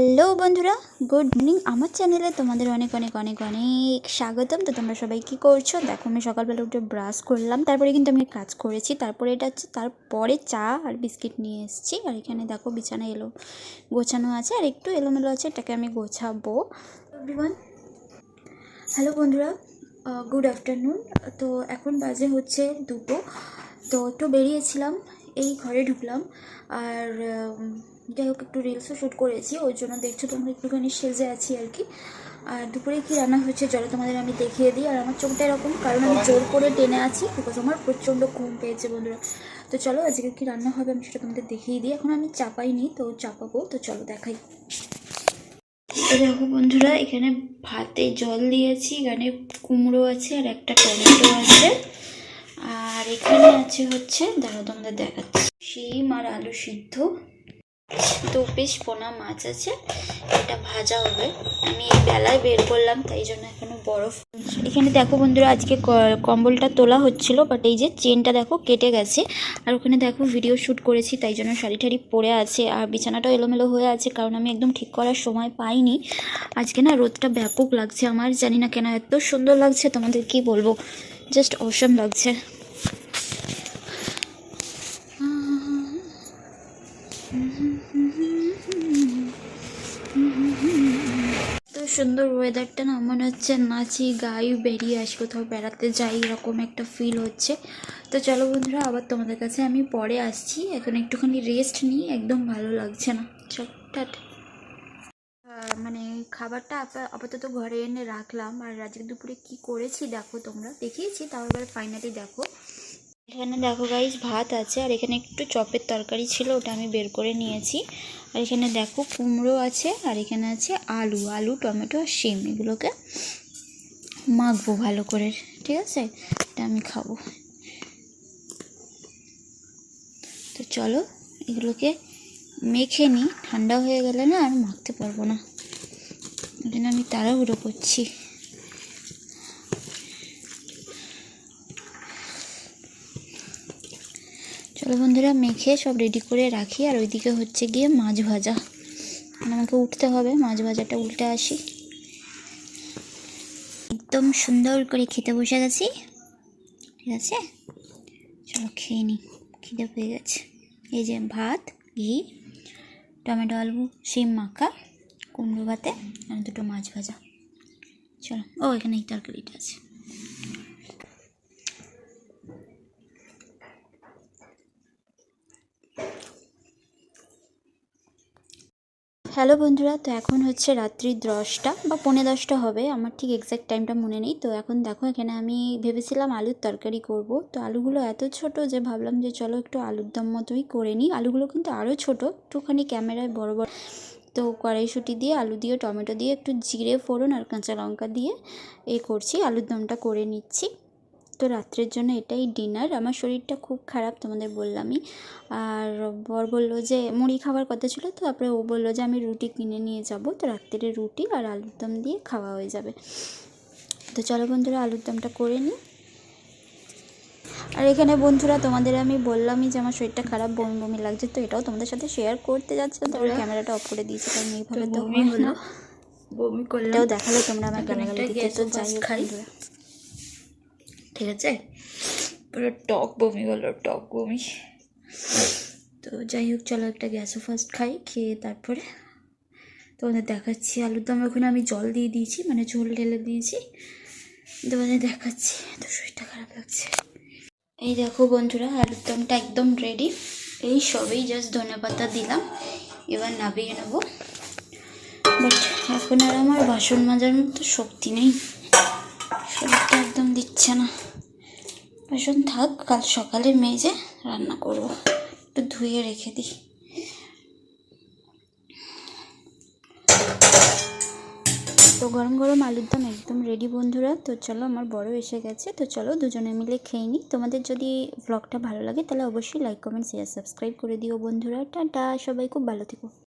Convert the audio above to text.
Hello বন্ধুরা, good morning. আমার চ্যানেলে তোমাদের অনেক অনেক অনেক অনেক স্বাগতম। তো তোমরা সবাই কী করছো? দেখো, আমি সকালবেলা উঠে ব্রাশ করলাম, তারপরে কিন্তু আমি কাজ করেছি। তারপরে এটা হচ্ছে, তারপরে চা আর বিস্কিট নিয়ে এসেছি। আর এখানে দেখো বিছানা গোছানো আছে, আর একটু এলোমেলো আছে, এটাকে আমি গোছাবো। এভরিওয়ান, হ্যালো বন্ধুরা, গুড আফটারনুন। তো এখন বাজে হচ্ছে 2টো। তো একটু বেরিয়েছিলাম, এই ঘরে ঢুকলাম। আর যাই হোক, একটু রিলসও শ্যুট করেছি, ওই জন্য দেখছো তোমরা একটুখানি সেজে আছি আর কি। আর দুপুরে কী রান্না হয়েছে চলো তোমাদের আমি দেখিয়ে দিই। আর আমার চোখটা এরকম কারণ আমি জোর করে টেনে আছি, বিকজ আমার প্রচণ্ড ঘুম পেয়েছে বন্ধুরা। তো চলো আজকে কী রান্না হবে আমি সেটা তোমাদের দেখিয়ে দিই। এখন আমি চাপাইনি, তো চাপাবো, তো চলো দেখাই। তো দেখো বন্ধুরা, এখানে ভাতে জল দিয়েছি, এখানে কুমড়ো আছে আর একটা টমেটো আছে। আর এখানে আছে হচ্ছে, দাঁড়াও তোমাদের দেখাচ্ছি, শিম আর আলু সিদ্ধ। 2 পিস পোনা মাছ আছে, এটা ভাজা হবে। আমি এই বেলায় বের করলাম, তাই জন্য এখনো বরফ। এখানে দেখো বন্ধুরা, আজকে কম্বলটা তোলা হচ্ছিল, বাট এই যে চেনটা দেখো কেটে গেছে। আর ওখানে দেখো ভিডিও শ্যুট করেছি, তাই জন্য শাড়ি ঠাড়ি পরে আছে। আর বিছানাটাও এলোমেলো হয়ে আছে, কারণ আমি একদম ঠিক করার সময় পাইনি। আজকে না রোদটা ব্যাপক লাগছে আমার, জানি না কেন এত সুন্দর লাগছে, তোমাদের কি বলবো, জাস্ট অসম লাগছে। তো সুন্দর ওয়েদারটা না, মনে হচ্ছে নাচি গাই বেরিয়ে আসি, কোথাও বেড়াতে যাই, এরকম একটা ফিল হচ্ছে। তো চলো বন্ধুরা, আবার তোমাদের কাছে আমি পরে আসছি। এখন একটুখানি রেস্ট নিই, একদম ভালো লাগছে না। চলো টাটা। মানে খাবারটা আপাতত ঘরে এনে রাখলাম। আর আজকে দুপুরে কি করেছি দেখো, তোমরা দেখিয়েছি, তাও এবার ফাইনালি দেখো। এখানে দেখো গাইস, ভাত আছে, আর এখানে একটু চপের তরকারি ছিল, ওটা আমি বের করে নিয়েছি। আর এখানে দেখো কুমড়ো আছে, আর এখানে আছে আলু টমেটো আর শিম, এগুলোকে মাখবো ভালো করে, ঠিক আছে? এটা আমি খাবো। তো চলো এগুলোকে মেখে নিই, ঠান্ডা হয়ে গেলে না আর মাখতে পারবো না, ওই জন্য আমি তাড়াহুড়ো করছি। চলো বন্ধুরা, মেখে সব রেডি করে রাখি। আর ওইদিকে হচ্ছে গিয়ে মাছ ভাজা, আমাকে উঠতে হবে, মাছ ভাজাটা উল্টে আসি। একদম সুন্দর করে খেতে বসে গেছি, ঠিক আছে? চলো খেয়ে নিই, খিদে পেয়ে গেছে। এই যে ভাত, ঘি, টমেটো আলু শিম মাখা, কুমড়ো ভাতে, আর 2টো মাছ ভাজা। চলো, ও এখানে এই তরকারিটা আছে। হ্যালো বন্ধুরা, তো এখন হচ্ছে রাত্রি 10টা বা 10:45 হবে, আমার ঠিক এক্স্যাক্ট টাইমটা মনে নেই। তো এখন দেখো, এখানে আমি ভেবেছিলাম আলুর তরকারি করব। তো আলুগুলো এত ছোট যে ভাবলাম যে চলো একটু আলুর দম মতোই করে নিই। আলুগুলো কিন্তু আরও ছোট, একটুখানি ক্যামেরায় বড় বড়। তো কড়াইশুঁটি দিয়ে, আলু দিয়ে, টমেটো দিয়ে, একটু জিরে ফোড়ন আর কাঁচা লঙ্কা দিয়ে করছি, আলুর দমটা করে নিচ্ছি। তো রাত্রের জন্য এটাই ডিনার। আমার শরীরটা খুব খারাপ, তোমাদের বললামই। আর বর বললো যে মুড়ি খাবার কথা ছিল, তো তারপরে ও বললো যে আমি রুটি কিনে নিয়ে যাব, তো রাত্রে রুটি আর আলুর দম দিয়ে খাওয়া হয়ে যাবে। তো চলো বন্ধুরা, আলুর দমটা করে নিই। আর এখানে বন্ধুরা, তোমাদের আমি বললামই যে আমার শরীরটা খারাপ, বমি বমি লাগছে, তো এটাও তোমাদের সাথে শেয়ার করতে যাচ্ছিলাম। তারপরে ক্যামেরাটা অফ করে দিয়েছি, কারণ এইভাবে তো হয় না, বমি করলে এটাও দেখালে তোমরা আমার গালাগালি দিতে। তো যাই হোক বন্ধুরা, ঠিক আছে, পুরো টক বমি হলো, টক বমি। তো যাই হোক, চলো একটা গ্যাসও ফার্স্ট খাই, খেয়ে তারপরে তোমাদের দেখাচ্ছি। আলুর দম ওখানে আমি জল দিয়ে দিয়েছি, মানে ঝোল ঢেলে দিয়েছি, তোমাদের দেখাচ্ছি। তো শরীরটা খারাপ লাগছে। এই দেখো বন্ধুরা, আলুর দমটা একদম রেডি। এই সবেই জাস্ট ধনেপাতা দিলাম, এবার নামিয়ে নেবো। বাট এখন আর আমার বাসন মাজার মতো শক্তি নেই, শরীরটা একদম দিচ্ছে না। বাসন থাক, কাল সকালে মেজে রান্না করব, একটু ধুয়ে রেখে দিই। তো গরম গরম আলুর দম একদম রেডি বন্ধুরা। তো চলো, আমার বড় এসে গেছে, তো চলো দুজনে মিলে খেয়ে নিই। তোমাদের যদি ব্লগটা ভালো লাগে তাহলে অবশ্যই লাইক কমেন্ট শেয়ার সাবস্ক্রাইব করে দিও বন্ধুরা। টাটা, সবাই খুব ভালো থেকো।